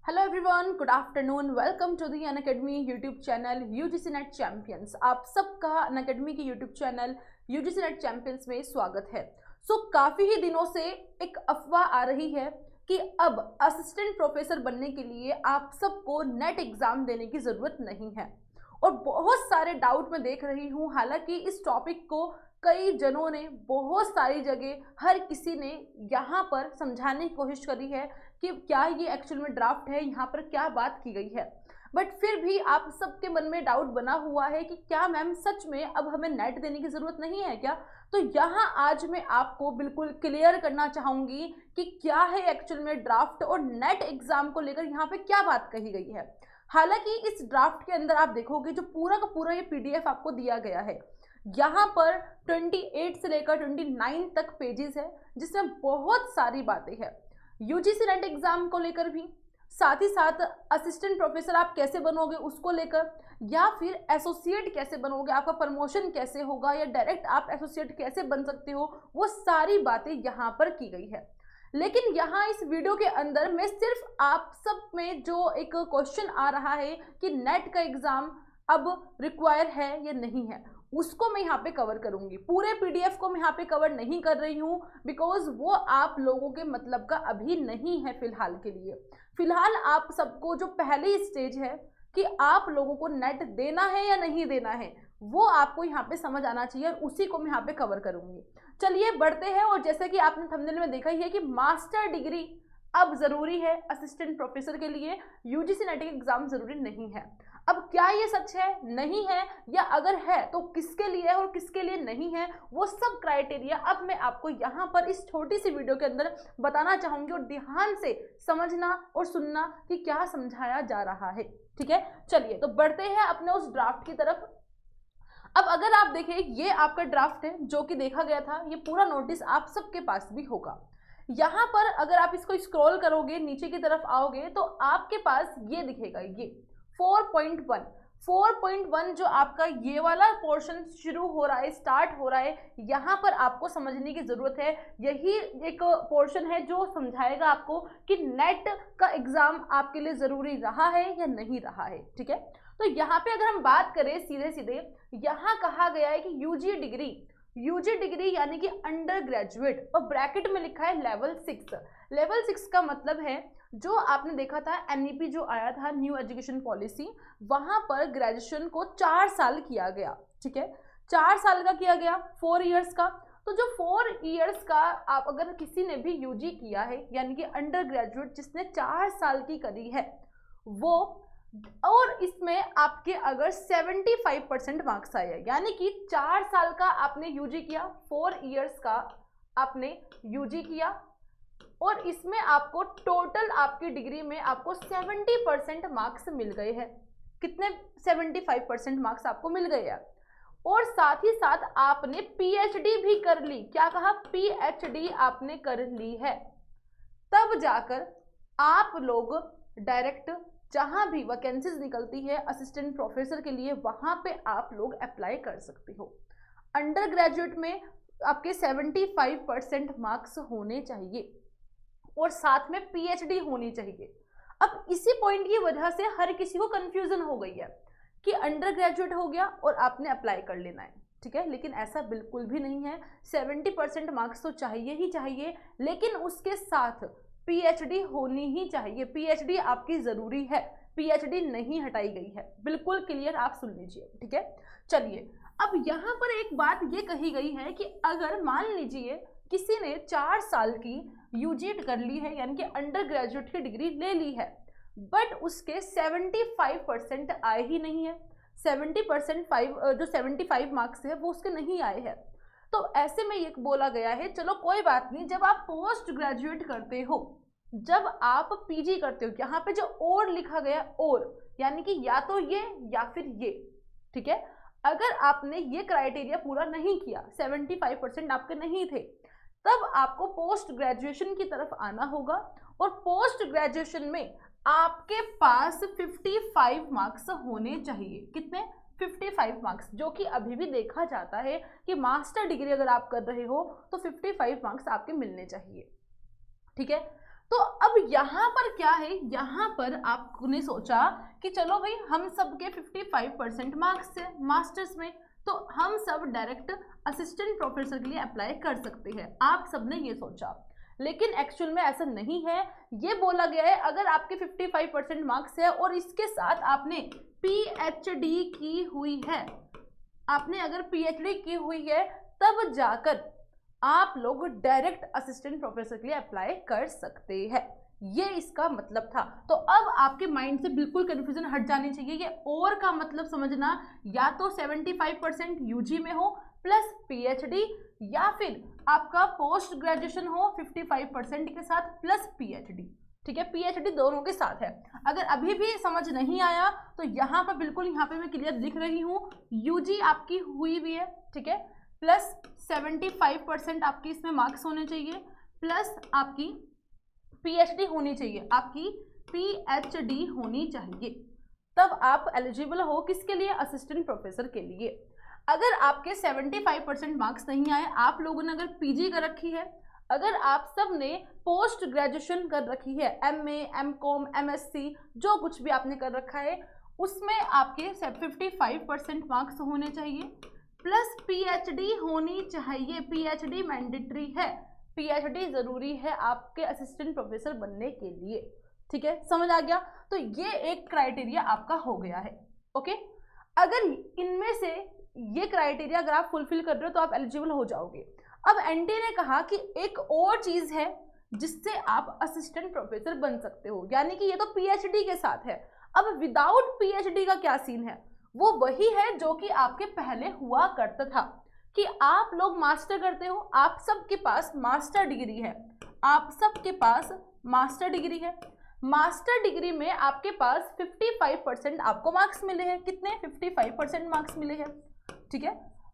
Hello everyone, good afternoon. Welcome to the Unacademy YouTube channel UGC NET champions. आप सबका Unacademy के YouTube channel UGC NET champions में स्वागत है। काफ़ी ही दिनों से एक अफवाह आ रही है कि अब असिस्टेंट प्रोफेसर बनने के लिए आप सबको नेट एग्ज़ाम देने की ज़रूरत नहीं है और बहुत सारे डाउट मैं देख रही हूँ। हालांकि इस टॉपिक को कई जनों ने बहुत सारी जगह हर किसी ने यहाँ पर समझाने की कोशिश करी है कि क्या ये एक्चुअल में ड्राफ्ट है, यहाँ पर क्या बात की गई है। बट फिर भी आप सबके मन में डाउट बना हुआ है कि क्या मैम सच में अब हमें नेट देने की ज़रूरत नहीं है क्या। तो यहाँ आज मैं आपको बिल्कुल क्लियर करना चाहूँगी कि क्या है एक्चुअल में ड्राफ्ट और नेट एग्ज़ाम को लेकर यहाँ पे क्या बात कही गई है। हालांकि इस ड्राफ्ट के अंदर आप देखोगे जो पूरा का पूरा ये PDF आपको दिया गया है, यहाँ पर 28 से लेकर 29 तक पेजेस है जिसमें बहुत सारी बातें हैं यूजीसी नेट एग्जाम को लेकर भी, साथ ही साथ असिस्टेंट प्रोफेसर आप कैसे बनोगे उसको लेकर, या फिर एसोसिएट कैसे बनोगे, आपका प्रमोशन कैसे होगा, या डायरेक्ट आप एसोसिएट कैसे बन सकते हो, वो सारी बातें यहाँ पर की गई है। लेकिन यहाँ इस वीडियो के अंदर मैं सिर्फ आप सब में जो एक क्वेश्चन आ रहा है कि नेट का एग्ज़ाम अब रिक्वायर है या नहीं है, उसको मैं यहाँ पे कवर करूँगी। पूरे PDF को मैं यहाँ पे कवर नहीं कर रही हूँ बिकॉज वो आप लोगों के मतलब का अभी नहीं है फिलहाल के लिए। फिलहाल आप सबको जो पहली स्टेज है कि आप लोगों को नेट देना है या नहीं देना है, वो आपको यहाँ पे समझ आना चाहिए और उसी को मैं यहाँ पे कवर करूँगी। चलिए बढ़ते हैं। और जैसे कि आपने थंबनेल में देखा ही है कि मास्टर डिग्री अब ज़रूरी है असिस्टेंट प्रोफेसर के लिए, यूजीसी नेट एग्ज़ाम ज़रूरी नहीं है। अब क्या ये सच है, नहीं है, या अगर है तो किसके लिए है और किसके लिए नहीं है, वो सब क्राइटेरिया अब मैं आपको यहाँ पर इस छोटी सी वीडियो के अंदर बताना चाहूँगी और ध्यान से समझना और सुनना कि क्या समझाया जा रहा है। ठीक है, चलिए तो बढ़ते हैं अपने उस ड्राफ्ट की तरफ। अब अगर आप देखें, ये आपका ड्राफ्ट है जो कि देखा गया था, ये पूरा नोटिस आप सबके पास भी होगा। यहाँ पर अगर आप इसको स्क्रॉल करोगे, नीचे की तरफ आओगे तो आपके पास ये दिखेगा, ये 4.1 जो आपका ये वाला पोर्शन शुरू हो रहा है, स्टार्ट हो रहा है, यहाँ पर आपको समझने की ज़रूरत है। यही एक पोर्शन है जो समझाएगा आपको कि नेट का एग्ज़ाम आपके लिए ज़रूरी रहा है या नहीं रहा है। ठीक है, तो यहाँ पे अगर हम बात करें सीधे सीधे, यहाँ कहा गया है कि यूजी डिग्री यानी कि अंडर ग्रेजुएट, और ब्रैकेट में लिखा है लेवल 6। लेवल 6 का मतलब है जो आपने देखा था NEP जो आया था, न्यू एजुकेशन पॉलिसी, वहाँ पर ग्रेजुएशन को 4 साल किया गया। ठीक है, 4 साल का किया गया, 4 इयर्स का। तो जो 4 इयर्स का आप अगर किसी ने भी यूजी किया है यानी कि अंडर ग्रेजुएट जिसने 4 साल की करी है वो, और इसमें आपके अगर 75% मार्क्स आए हैं, यानी कि 4 साल का आपने यूजी किया, 4 इयर्स का आपने यूजी किया, और इसमें आपको टोटल आपकी डिग्री में आपको 70% मार्क्स मिल गए हैं। कितने? 75% मार्क्स आपको मिल गए हैं। और साथ ही साथ आपने PhD भी कर ली। क्या कहा? PhD आपने कर ली है। तब जाकर आप लोग डायरेक्ट जहां भी वैकेंसीज निकलती है असिस्टेंट प्रोफेसर के लिए, वहां पे आप लोग अप्लाई कर सकते हो। अंडर ग्रेजुएट में आपके 75% मार्क्स होने चाहिए और साथ में PhD होनी चाहिए। अब इसी पॉइंट की वजह से हर किसी को कंफ्यूजन हो गई है कि अंडर ग्रेजुएट हो गया और आपने अप्लाई कर लेना है। ठीक है, लेकिन ऐसा बिल्कुल भी नहीं है। 70% मार्क्स तो चाहिए ही चाहिए, लेकिन उसके साथ PhD होनी ही चाहिए। PhD आपकी ज़रूरी है, PhD नहीं हटाई गई है। बिल्कुल क्लियर, आप सुन लीजिए। ठीक है, चलिए अब यहाँ पर एक बात ये कही गई है कि अगर मान लीजिए किसी ने 4 साल की यूजी कर ली है यानी कि अंडर ग्रेजुएट की डिग्री ले ली है, बट उसके 75% आए ही नहीं है, 75 मार्क्स है वो उसके नहीं आए हैं, तो ऐसे में ये बोला गया है चलो कोई बात नहीं, जब आप पोस्ट ग्रेजुएट करते हो, जब आप PG करते हो, यहाँ पे जो और लिखा गया और यानी कि या तो ये या फिर ये। ठीक है, अगर आपने ये क्राइटेरिया पूरा नहीं किया, 75% आपके नहीं थे, तब आपको पोस्ट ग्रेजुएशन की तरफ आना होगा और पोस्ट ग्रेजुएशन में आपके पास 55 मार्क्स होने चाहिए। कितने? 55 मार्क्स, जो कि अभी भी देखा जाता है कि मास्टर डिग्री अगर आप कर रहे हो तो 55 मार्क्स आपके मिलने चाहिए। ठीक है, तो अब यहाँ पर क्या है, यहाँ पर आपने सोचा कि चलो भाई हम सब के 55% मार्क्स है मास्टर्स में, तो हम सब डायरेक्ट असिस्टेंट प्रोफेसर के लिए अप्लाई कर सकते हैं, आप सबने ये सोचा। लेकिन एक्चुअल में ऐसा नहीं है। ये बोला गया है अगर आपके 55% मार्क्स है और इसके साथ आपने पीएचडी की हुई है, आपने अगर पीएचडी की हुई है, तब जाकर आप लोग डायरेक्ट असिस्टेंट प्रोफेसर के लिए अप्लाई कर सकते हैं। ये इसका मतलब था। तो अब आपके माइंड से बिल्कुल कंफ्यूजन हट जानी चाहिए। ये और का मतलब समझना, या तो 75% यूजी में हो प्लस पीएचडी, या फिर आपका पोस्ट ग्रेजुएशन हो 55% के साथ प्लस पीएचडी। ठीक है, पीएचडी दोनों के साथ है। अगर अभी भी समझ नहीं आया तो यहाँ पर बिल्कुल, यहाँ पे मैं क्लियर लिख रही हूँ, यूजी आपकी हुई भी है, ठीक है, प्लस 75% आपकी इसमें मार्क्स होने चाहिए, प्लस आपकी पीएचडी होनी चाहिए, आपकी पीएचडी होनी चाहिए, तब आप एलिजिबल हो किसके लिए, असिस्टेंट प्रोफेसर के लिए। अगर आपके 75% मार्क्स नहीं आए, आप लोगों ने अगर पीजी कर रखी है, अगर आप सब ने पोस्ट ग्रेजुएशन कर रखी है, एमए, एमकॉम, एमएससी, जो कुछ भी आपने कर रखा है, उसमें आपके 55% मार्क्स होने चाहिए, प्लस पीएचडी होनी चाहिए। पीएचडी मैंडेटरी है, पीएचडी जरूरी है आपके असिस्टेंट प्रोफेसर बनने के लिए। ठीक है, समझ आ गया। तो ये एक क्राइटेरिया आपका हो गया है। ओके, अगर इनमें से ये क्राइटेरिया अगर आप फुलफिल कर रहे हो तो आप एलिजिबल हो जाओगे। अब एनटी ने कहा कि एक और चीज है जिससे आप असिस्टेंट प्रोफेसर बन सकते हो, यानी कि ये तो पीएचडी के साथ है। अब विदाउट पीएचडी का क्या सीन है, वो वही है जो कि आपके पहले हुआ करता था कि आप लोग मास्टर करते हो, आप सबके पास मास्टर डिग्री है, आप सबके पास मास्टर डिग्री है। मास्टर डिग्री में आपके पास 55% आपको मार्क्स मिले हैं। कितने, 55% मार्क्स मिले हैं। ठीक है,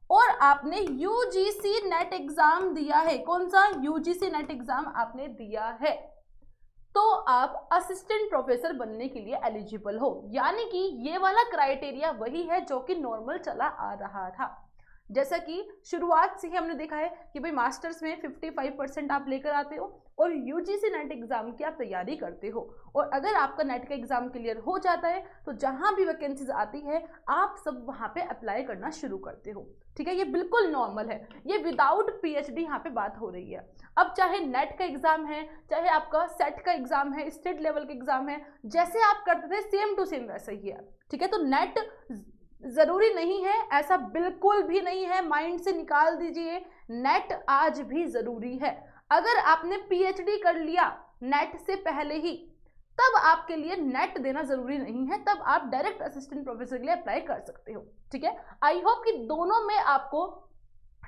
और आपने यूजीसी नेट एग्जाम दिया है। कौन सा, यूजीसी नेट एग्जाम आपने दिया है, तो आप असिस्टेंट प्रोफेसर बनने के लिए एलिजिबल हो। यानी कि ये वाला क्राइटेरिया वही है जो कि नॉर्मल चला आ रहा था। जैसा कि शुरुआत से ही हमने देखा है कि भाई मास्टर्स में 55% आप लेकर आते हो और यूजीसी नेट एग्जाम की आप तैयारी करते हो, और अगर आपका नेट का एग्जाम क्लियर हो जाता है तो जहां भी वैकेंसीज आती है आप सब वहां पे अप्लाई करना शुरू करते हो। ठीक है, ये बिल्कुल नॉर्मल है। ये विदाउट पीएचडी यहाँ पे बात हो रही है। अब चाहे नेट का एग्जाम है, चाहे आपका सेट का एग्जाम है, स्टेट लेवल का एग्जाम है, जैसे आप करते थे सेम टू सेम वैसा ही है। ठीक है, तो नेट जरूरी नहीं है, ऐसा बिल्कुल भी नहीं है, माइंड से निकाल दीजिए। नेट आज भी जरूरी है। अगर आपने पीएचडी कर लिया नेट से पहले ही, तब आपके लिए नेट देना जरूरी नहीं है, तब आप डायरेक्ट असिस्टेंट प्रोफेसर के लिए अप्लाई कर सकते हो। ठीक है, आई होप कि दोनों में आपको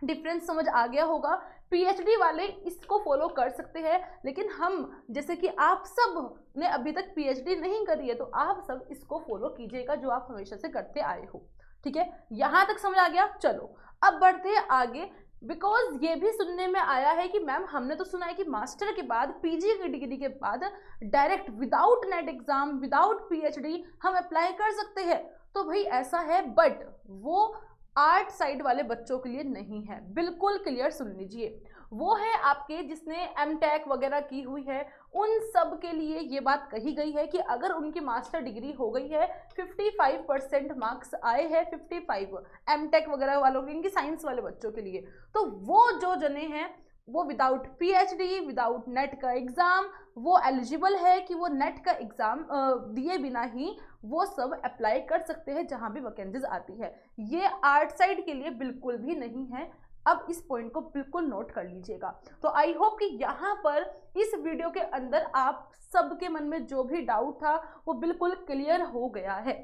डिफरेंस समझ आ गया होगा। पीएचडी वाले इसको फॉलो कर सकते हैं, लेकिन हम जैसे कि आप सब ने अभी तक पीएचडी नहीं करी है, तो आप सब इसको फॉलो कीजिएगा जो आप हमेशा से करते आए हो। ठीक है, यहां तक समझ आ गया। चलो अब बढ़ते हैं आगे, बिकॉज ये भी सुनने में आया है कि मैम हमने तो सुना है कि मास्टर के बाद, पीजी की डिग्री के बाद direct without net exam, without PhD हम अप्लाई कर सकते हैं। तो भाई ऐसा है, बट वो आर्ट साइड वाले बच्चों के लिए नहीं है। बिल्कुल क्लियर सुन लीजिए, वो है आपके जिसने एमटेक वगैरह की हुई है, उन सब के लिए ये बात कही गई है कि अगर उनकी मास्टर डिग्री हो गई है, 55% मार्क्स आए हैं, 55 एमटेक वगैरह वालों के, इनकी साइंस वाले बच्चों के लिए, तो वो जो जने हैं वो विदाउट पीएचडी, विदाउट नेट का एग्जाम, वो एलिजिबल है कि वो नेट का एग्जाम दिए बिना ही वो सब अप्लाई कर सकते हैं जहां भी वैकेंसीज आती है। ये आर्ट साइड के लिए बिल्कुल भी नहीं है। अब इस पॉइंट को बिल्कुल नोट कर लीजिएगा। तो आई होप कि यहाँ पर इस वीडियो के अंदर आप सबके मन में जो भी डाउट था वो बिल्कुल क्लियर हो गया है।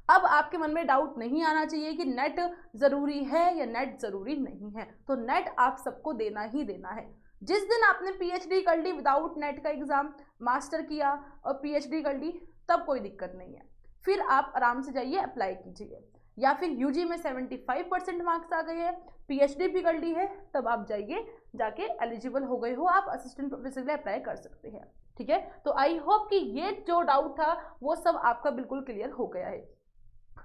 अब आपके मन में डाउट नहीं आना चाहिए कि नेट जरूरी है या नेट जरूरी नहीं है। तो नेट आप सबको देना ही देना है। जिस दिन आपने पीएचडी कर ली विदाउट नेट का एग्जाम, मास्टर किया और पीएचडी कर ली, तब कोई दिक्कत नहीं है, फिर आप आराम से जाइए अप्लाई कीजिए। या फिर यूजी में 75% मार्क्स आ गए हैं, पीएचडी भी कर ली है, तब आप जाइए, जाके एलिजिबल हो गए हो, आप असिस्टेंट प्रोफेसर के लिए अप्लाई कर सकते हैं। ठीक है, तो आई होप कि ये जो डाउट था वो सब आपका बिल्कुल क्लियर हो गया है।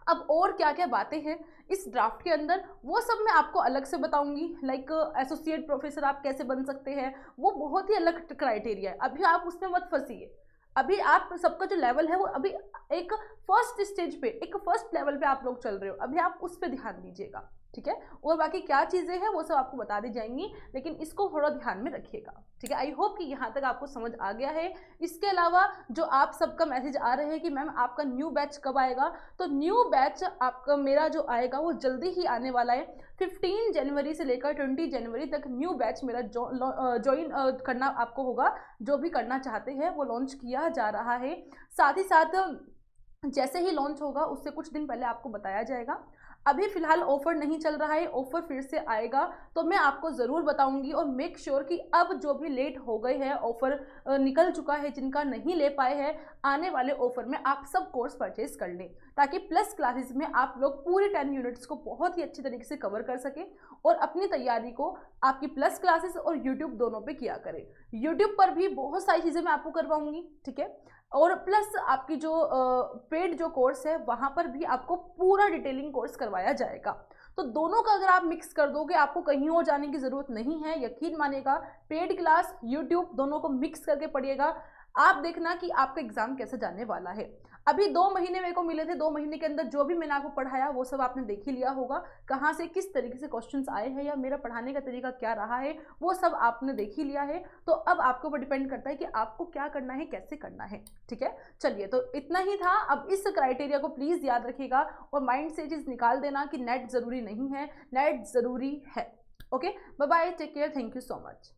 अब और क्या क्या बातें हैं इस ड्राफ्ट के अंदर वो सब मैं आपको अलग से बताऊंगी। लाइक एसोसिएट प्रोफेसर आप कैसे बन सकते हैं, वो बहुत ही अलग क्राइटेरिया है, अभी आप उसमें मत फंसिए। अभी आप सबका जो लेवल है वो अभी एक फर्स्ट स्टेज पे, एक फर्स्ट लेवल पे आप लोग चल रहे हो, अभी आप उस पर ध्यान दीजिएगा, ठीक है। और बाकी क्या चीज़ें हैं वो सब आपको बता दी जाएंगी, लेकिन इसको थोड़ा ध्यान में रखिएगा, ठीक है। आई होप कि यहाँ तक आपको समझ आ गया है। इसके अलावा जो आप सबका मैसेज आ रहे हैं कि मैम आपका न्यू बैच कब आएगा, तो न्यू बैच आपका मेरा जो आएगा वो जल्दी ही आने वाला है। 15 जनवरी से लेकर 20 जनवरी तक न्यू बैच मेरा ज्वाइन करना आपको होगा। जो भी करना चाहते हैं वो लॉन्च किया जा रहा है। साथ ही साथ जैसे ही लॉन्च होगा उससे कुछ दिन पहले आपको बताया जाएगा। अभी फिलहाल ऑफर नहीं चल रहा है, ऑफर फिर से आएगा तो मैं आपको ज़रूर बताऊंगी। और मेक श्योर कि अब जो भी लेट हो गए हैं, ऑफर निकल चुका है, जिनका नहीं ले पाए हैं, आने वाले ऑफर में आप सब कोर्स परचेज कर लें, ताकि प्लस क्लासेस में आप लोग पूरे 10 यूनिट्स को बहुत ही अच्छी तरीके से कवर कर सकें और अपनी तैयारी को आपकी प्लस क्लासेस और यूट्यूब दोनों पे किया करें। यूट्यूब पर भी बहुत सारी चीज़ें मैं आपको करवाऊंगी, ठीक है। और प्लस आपकी जो पेड जो कोर्स है वहाँ पर भी आपको पूरा डिटेलिंग कोर्स करवाया जाएगा। तो दोनों का अगर आप मिक्स कर दोगे, आपको कहीं और जाने की ज़रूरत नहीं है, यकीन मानिएगा। पेड क्लास यूट्यूब दोनों को मिक्स करके पढ़िएगा, आप देखना कि आपका एग्जाम कैसे जाने वाला है। अभी 2 महीने मेरे को मिले थे, 2 महीने के अंदर जो भी मैंने आपको पढ़ाया वो सब आपने देख ही लिया होगा, कहाँ से किस तरीके से क्वेश्चंस आए हैं या मेरा पढ़ाने का तरीका क्या रहा है वो सब आपने देख ही लिया है। तो अब आपके ऊपर डिपेंड करता है कि आपको क्या करना है, कैसे करना है, ठीक है। चलिए, तो इतना ही था। अब इस क्राइटेरिया को प्लीज़ याद रखिएगा और माइंड से चीज़ निकाल देना कि नेट ज़रूरी नहीं है, नेट ज़रूरी है। Okay, bye bye, take care, thank you so much.